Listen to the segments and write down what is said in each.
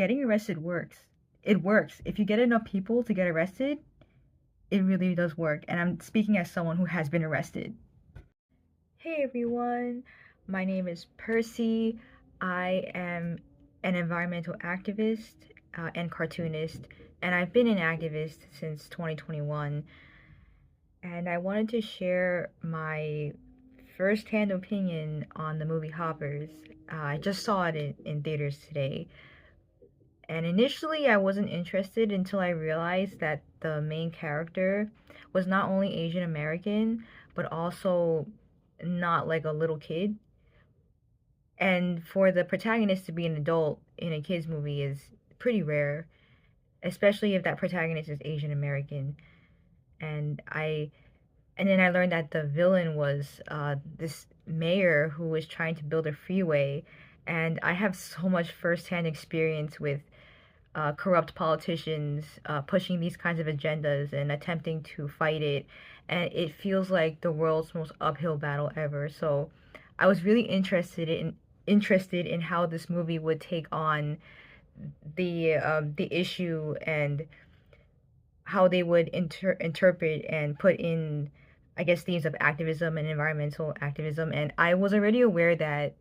getting arrested works. It works. If you get enough people to get arrested, it really does work. And I'm speaking as someone who has been arrested. Hey everyone, my name is Percy. I am an environmental activist and cartoonist, and I've been an activist since 2021. And I wanted to share my first-hand opinion on the movie Hoppers. I just saw it in theaters today. And initially, I wasn't interested until I realized that the main character was not only Asian American, but also not like a little kid. And for the protagonist to be an adult in a kids movie is pretty rare, especially if that protagonist is Asian American. And I and then I learned that the villain was this mayor who was trying to build a freeway. And I have so much firsthand experience with corrupt politicians pushing these kinds of agendas and attempting to fight it. And it feels like the world's most uphill battle ever. So I was really interested in how this movie would take on the issue and how they would interpret and put in, I guess, themes of activism and environmental activism. And I was already aware that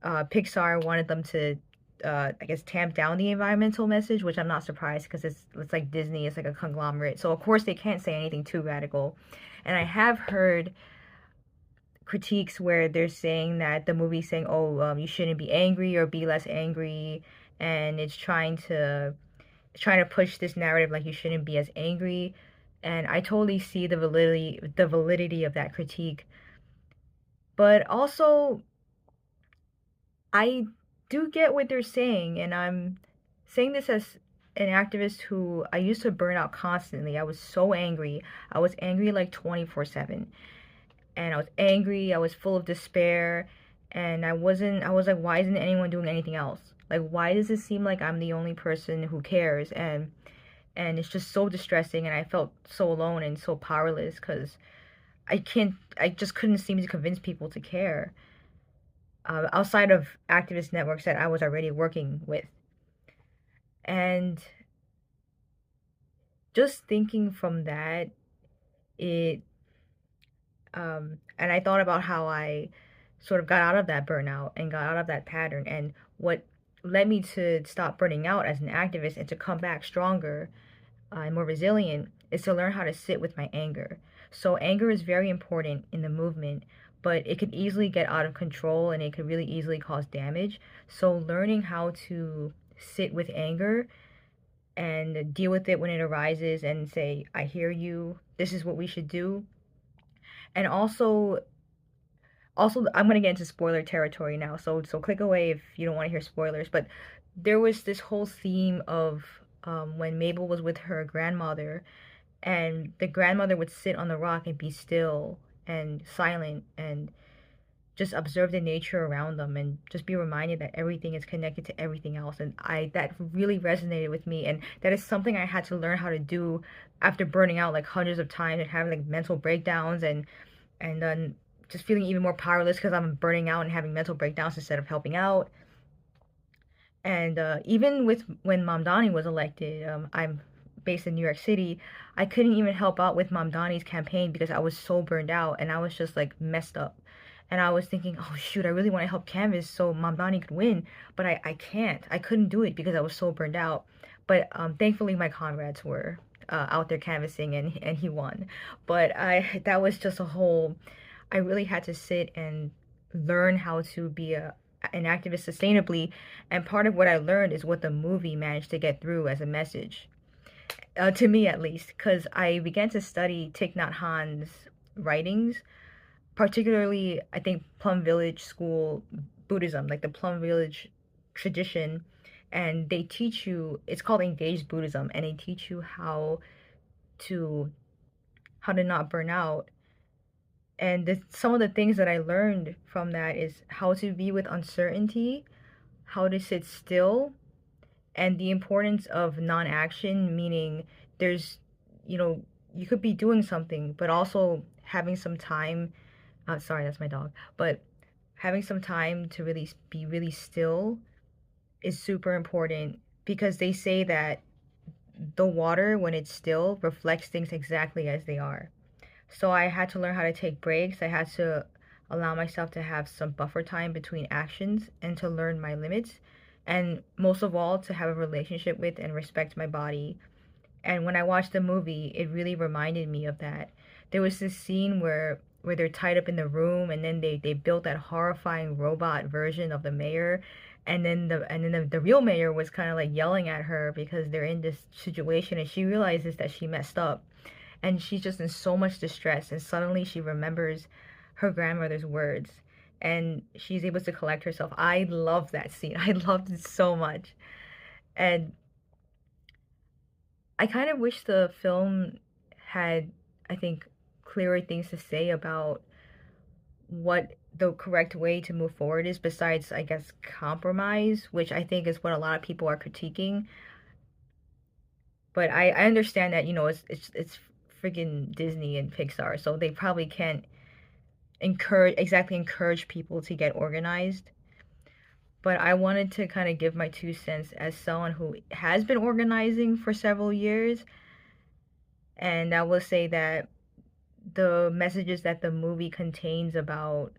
Pixar wanted them to, I guess, tamp down the environmental message, which I'm not surprised because it's like Disney, it's like a conglomerate. So of course they can't say anything too radical. And I have heard critiques where they're saying that the movie's saying, oh, you shouldn't be angry or be less angry, and it's trying to push this narrative like you shouldn't be as angry. And I totally see the validity of that critique. But also I do get what they're saying, and I'm saying this as an activist who I used to burn out constantly. I was so angry. I was angry like 24/7. And I was angry, I was full of despair, and I was like, why isn't anyone doing anything else? Like, why does it seem like I'm the only person who cares? And it's just so distressing, and I felt so alone and so powerless because I just couldn't seem to convince people to care outside of activist networks that I was already working with. And just thinking from that, it and I thought about how I sort of got out of that burnout and got out of that pattern, and what led me to stop burning out as an activist and to come back stronger and more resilient is to learn how to sit with my anger. So anger is very important in the movement, but it could easily get out of control and it could really easily cause damage. So learning how to sit with anger and deal with it when it arises and say, I hear you, this is what we should do. And also I'm gonna get into spoiler territory now, so click away if you don't want to hear spoilers. But there was this whole theme of when Mabel was with her grandmother, and the grandmother would sit on the rock and be still and silent and just observe the nature around them and just be reminded that everything is connected to everything else. And I that really resonated with me, and that is something I had to learn how to do after burning out like hundreds of times and having like mental breakdowns, and then just feeling even more powerless because I'm burning out and having mental breakdowns instead of helping out. And even with when Mamdani was elected, I'm based in New York City. I couldn't even help out with Mamdani's campaign because I was so burned out and I was just like messed up. And I was thinking, oh shoot, I really want to help canvas so Mamdani could win, but I can't. I couldn't do it because I was so burned out. But thankfully, my comrades were out there canvassing, and he won. But that was just a whole. I really had to sit and learn how to be an activist sustainably, and part of what I learned is what the movie managed to get through as a message, to me at least, because I began to study Thich Nhat Hanh's writings, particularly I think Plum Village school Buddhism, like the Plum Village tradition, and they teach you, it's called engaged Buddhism, and they teach you to how to not burn out. And some of the things that I learned from that is how to be with uncertainty, how to sit still, and the importance of non-action, meaning there's, you know, you could be doing something, but also having some time. Sorry, that's my dog. But having some time to really be really still is super important because they say that the water, when it's still, reflects things exactly as they are. So I had to learn how to take breaks. I had to allow myself to have some buffer time between actions and to learn my limits. And most of all, to have a relationship with and respect my body. And when I watched the movie, it really reminded me of that. There was this scene where they're tied up in the room and then they built that horrifying robot version of the mayor, and then the real mayor was kind of like yelling at her because they're in this situation and she realizes that she messed up and she's just in so much distress and suddenly she remembers her grandmother's words and she's able to collect herself. I love that scene. I loved it so much. And I kind of wish the film had, I think, clearer things to say about what the correct way to move forward is besides, I guess, compromise, which I think is what a lot of people are critiquing. But I understand that, it's freaking Disney and Pixar, so they probably can't encourage people to get organized. But I wanted to kind of give my 2 cents as someone who has been organizing for several years, and I will say that the messages that the movie contains about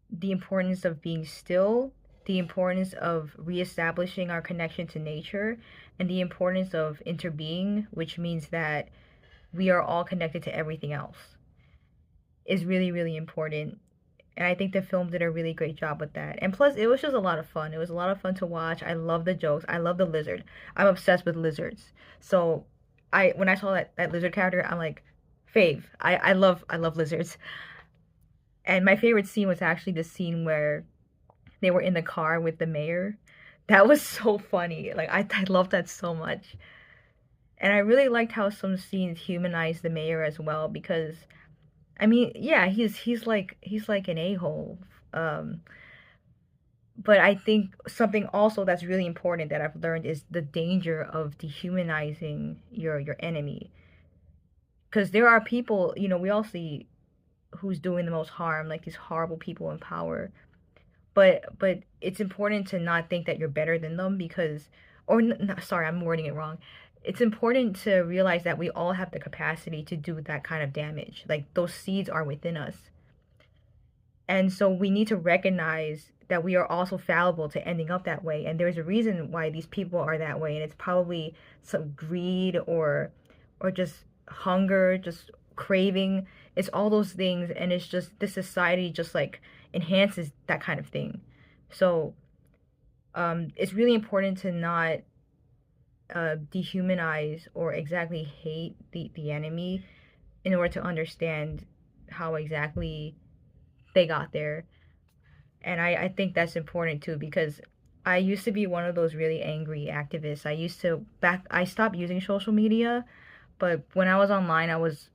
the importance of being still, the importance of reestablishing our connection to nature, and the importance of interbeing, which means that we are all connected to everything else, is really, really important. And I think the film did a really great job with that. And plus, it was just a lot of fun. It was a lot of fun to watch. I love the jokes. I love the lizard. I'm obsessed with lizards. So when I saw that lizard character, I'm like, fave. I love lizards. And my favorite scene was actually the scene where they were in the car with the mayor. That was so funny. Like I loved that so much. And I really liked how some scenes humanized the mayor as well because I mean, yeah, he's like an a-hole. Um, but I think something also that's really important that I've learned is the danger of dehumanizing your enemy. Because there are people, we all see who's doing the most harm, like these horrible people in power. But it's important to not think that you're better than them because sorry, I'm wording it wrong. It's important to realize that we all have the capacity to do that kind of damage. Like those seeds are within us. And so we need to recognize that we are also fallible to ending up that way. And there's a reason why these people are that way. And it's probably some greed or just hunger, just craving. It's all those things. And it's just this society just like enhances that kind of thing. So it's really important to not dehumanize or exactly hate the enemy in order to understand how exactly they got there. And I think that's important too because I used to be one of those really angry activists. I stopped using social media, but when I was online, I was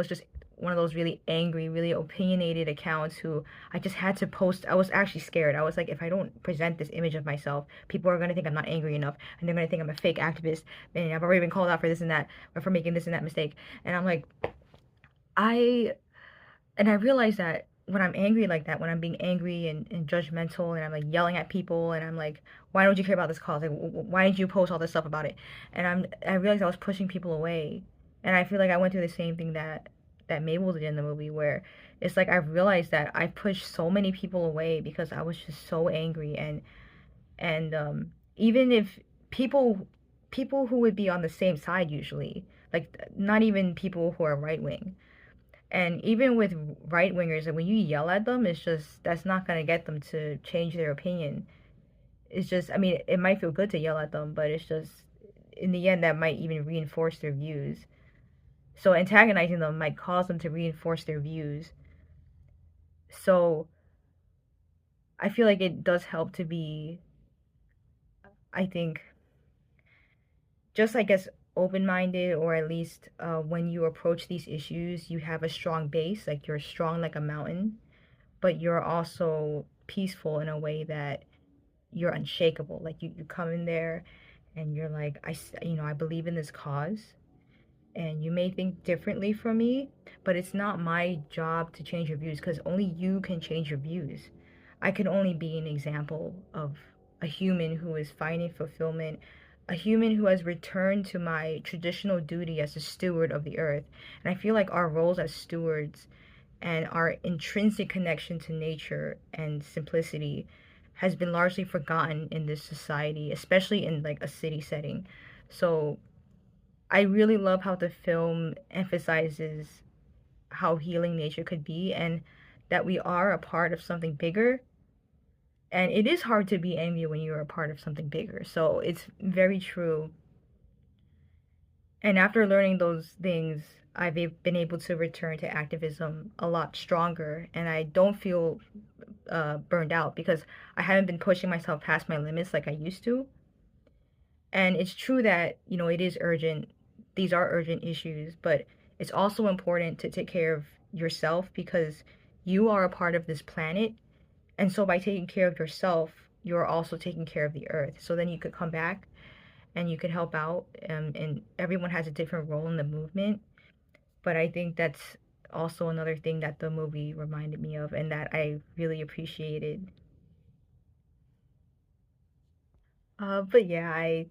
just one of those really angry, really opinionated accounts who I just had to post. I was actually scared. I was like, if I don't present this image of myself, people are gonna think I'm not angry enough, and they're gonna think I'm a fake activist, and I've already been called out for this and that, or for making this and that mistake. And I'm like, I and I realize that when I'm angry like that, when I'm being angry and judgmental and I'm like yelling at people and I'm like, why don't you care about this cause? Like, why did you post all this stuff about it? And I realized I was pushing people away. And I feel like I went through the same thing that Mabel did in the movie where it's like I've realized that I pushed so many people away because I was just so angry and even if people who would be on the same side usually, like not even people who are right wing, and even with right wingers, like when you yell at them, it's just that's not gonna get them to change their opinion. It's just, I mean, it might feel good to yell at them, but it's just in the end that might even reinforce their views. So antagonizing them might cause them to reinforce their views. So I feel like it does help to be, I think, just I guess open-minded, or at least when you approach these issues, you have a strong base, like you're strong like a mountain, but you're also peaceful in a way that you're unshakable. Like you come in there and you're like, I believe in this cause. And you may think differently from me, but it's not my job to change your views because only you can change your views. I can only be an example of a human who is finding fulfillment, a human who has returned to my traditional duty as a steward of the earth. And I feel like our roles as stewards and our intrinsic connection to nature and simplicity has been largely forgotten in this society, especially in like a city setting. So I really love how the film emphasizes how healing nature could be, and that we are a part of something bigger. And it is hard to be angry when you're a part of something bigger. So it's very true. And after learning those things, I've been able to return to activism a lot stronger, and I don't feel burned out because I haven't been pushing myself past my limits like I used to. And it's true that, it is urgent. These are urgent issues, but it's also important to take care of yourself because you are a part of this planet. And so by taking care of yourself, you're also taking care of the earth. So then you could come back and you could help out. And everyone has a different role in the movement. But I think that's also another thing that the movie reminded me of and that I really appreciated. But yeah,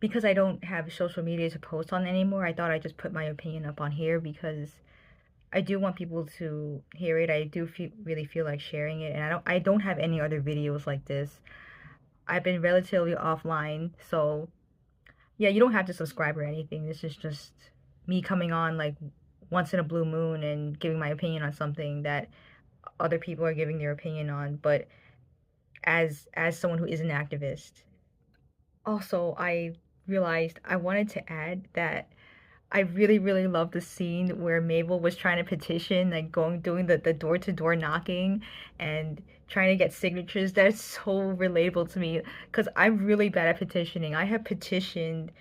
because I don't have social media to post on anymore, I thought I'd just put my opinion up on here because I do want people to hear it. I do really feel like sharing it, and I don't have any other videos like this. I've been relatively offline, so yeah, you don't have to subscribe or anything. This is just me coming on like once in a blue moon and giving my opinion on something that other people are giving their opinion on, but as someone who is an activist. Also, I realized I wanted to add that I really, really love the scene where Mabel was trying to petition, like doing the door-to-door knocking and trying to get signatures. That's so relatable to me because I'm really bad at petitioning. I have petitioned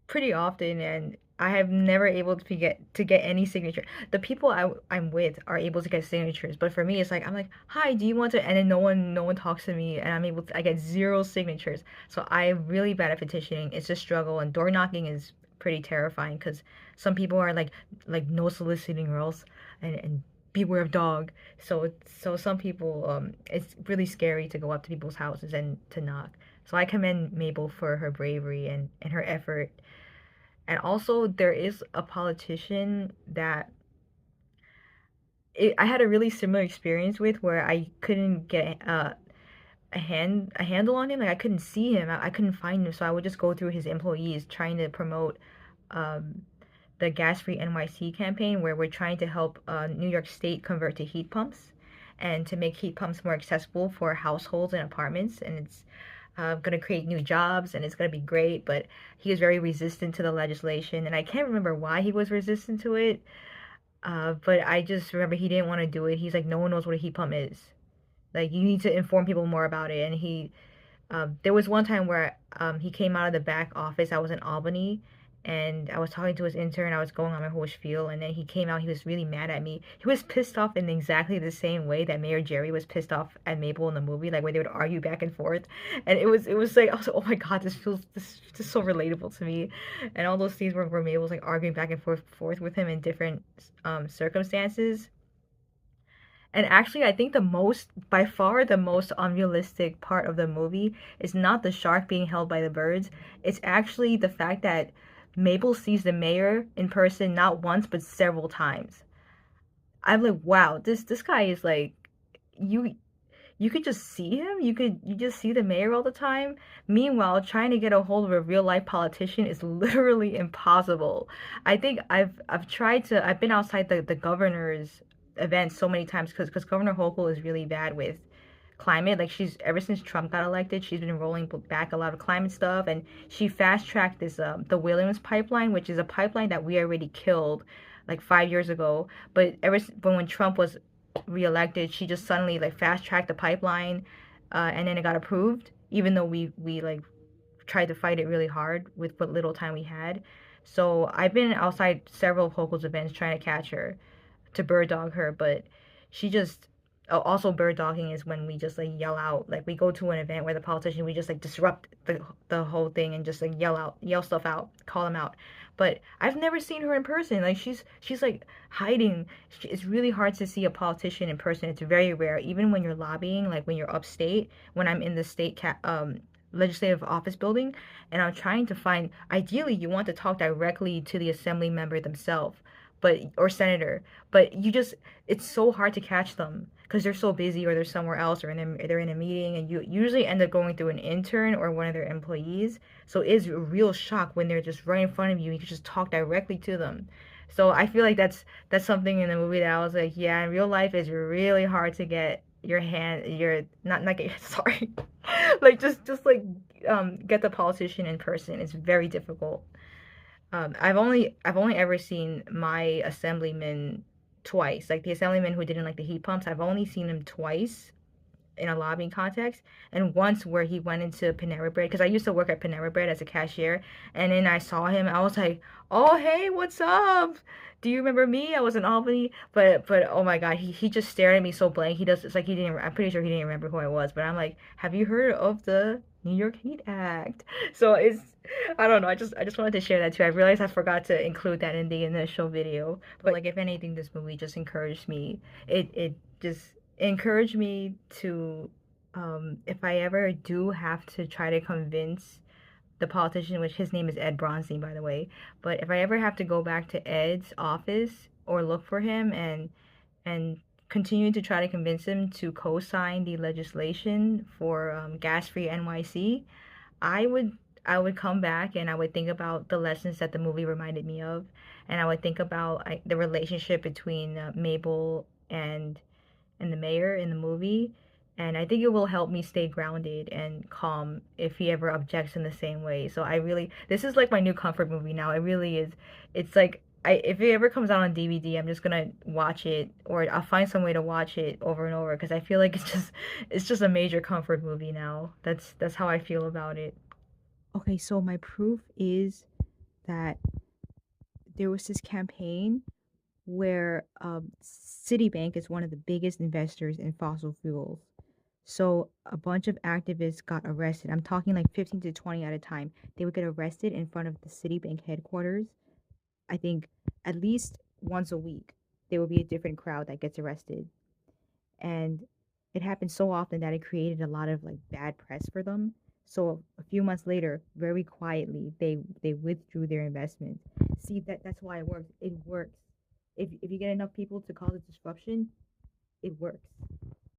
pretty often and I have never able to get any signature. The people I'm with are able to get signatures, but for me it's like I'm like, "Hi, do you want to?" And then no one talks to me and I get zero signatures. So I'm really bad at petitioning. It's a struggle and door knocking is pretty terrifying because some people are like no soliciting or else and beware of dog. So some people it's really scary to go up to people's houses and to knock. So I commend Mabel for her bravery and her effort. And also, there is a politician that I had a really similar experience with, where I couldn't get a handle on him. Like I couldn't see him. I couldn't find him. So I would just go through his employees trying to promote um, the Gas Free NYC campaign, where we're trying to help New York State convert to heat pumps and to make heat pumps more accessible for households and apartments. And it's going to create new jobs and it's going to be great. But he was very resistant to the legislation. And I can't remember why he was resistant to it. But I just remember he didn't want to do it. He's like, no one knows what a heat pump is. Like, you need to inform people more about it. And there was one time where he came out of the back office. I was in Albany, and I was talking to his intern. I was going on my whole spiel, and then he came out. He was really mad at me. He was pissed off in exactly the same way that Mayor Jerry was pissed off at Mabel in the movie, like where they would argue back and forth. And it was like I was like, oh my god, this is so relatable to me. And all those scenes where Mabel was like arguing back and forth with him in different circumstances. And actually, I think by far, the most unrealistic part of the movie is not the shark being held by the birds. It's actually the fact that Mabel sees the mayor in person not once but several times. I'm like, wow, this guy is like, you you could just see him. You just see the mayor all the time. Meanwhile, trying to get a hold of a real life politician is literally impossible. I think I've been outside the governor's event so many times because Governor Hochul is really bad with climate. Like, she's ever since Trump got elected, she's been rolling back a lot of climate stuff, and she fast tracked this the Williams pipeline, which is a pipeline that we already killed like 5 years ago. But when Trump was reelected, she just suddenly like fast tracked the pipeline, and then it got approved, even though we like tried to fight it really hard with what little time we had. So I've been outside several of Hochul's events trying to catch her, to bird dog her, but she just Oh, also bird dogging is when we just like yell out, like we go to an event where the politician, we just like disrupt the whole thing and just like yell stuff out, call them out. But I've never seen her in person. Like she's like hiding. It's really hard to see a politician in person. It's very rare. Even when you're lobbying, like when you're upstate, when I'm in the legislative office building, and I'm trying to find, ideally you want to talk directly to the assembly member themselves, but or senator, but it's so hard to catch them because they're so busy or they're somewhere else or they're in a meeting, and you usually end up going through an intern or one of their employees. So it's a real shock when they're just right in front of you. You can just talk directly to them. So I feel like that's something in the movie that I was like, yeah, in real life it's really hard to get your hand, your not get sorry, like just like get the politician in person. It's very difficult. I've only ever seen my assemblyman twice. Like the assemblyman who didn't like the heat pumps, I've only seen him twice in a lobbying context, and once where he went into Panera Bread because I used to work at Panera Bread as a cashier, and then I saw him. I was like, "Oh, hey, what's up? Do you remember me? I was in Albany." But oh my God, he just stared at me so blank. He does. It's like he didn't. I'm pretty sure he didn't remember who I was. But I'm like, "Have you heard of the New York Heat Act?" So it's I don't know. I just wanted to share that too. I realized I forgot to include that in the initial video. But like if anything, this movie just encouraged me. It just encouraged me to if I ever do have to try to convince the politician, which his name is Ed Bronstein, by the way, but if I ever have to go back to Ed's office or look for him and continue to try to convince him to co-sign the legislation for gas-free NYC, I would I would come back and I would think about the lessons that the movie reminded me of, and I would think about the relationship between Mabel and the mayor in the movie, and I think it will help me stay grounded and calm if he ever objects in the same way. So I really this is like my new comfort movie now. It really is. It's like if it ever comes out on DVD, I'm just gonna watch it, or I'll find some way to watch it over and over because I feel like it's just a major comfort movie now. That's how I feel about it. Okay, so my proof is that there was this campaign where Citibank is one of the biggest investors in fossil fuels. So a bunch of activists got arrested. I'm talking like 15 to 20 at a time. They would get arrested in front of the Citibank headquarters. I think at least once a week, there will be a different crowd that gets arrested. And it happened so often that it created a lot of like bad press for them. So a few months later, very quietly, they withdrew their investment. See that's why it works. It works. If you get enough people to cause a disruption, it works.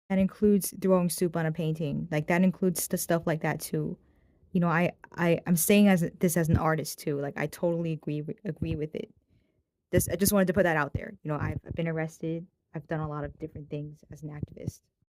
That includes throwing soup on a painting. Like that includes the stuff like that too. I'm saying this as an artist too. Like I totally agree with it. This I just wanted to put that out there. I've been arrested. I've done a lot of different things as an activist.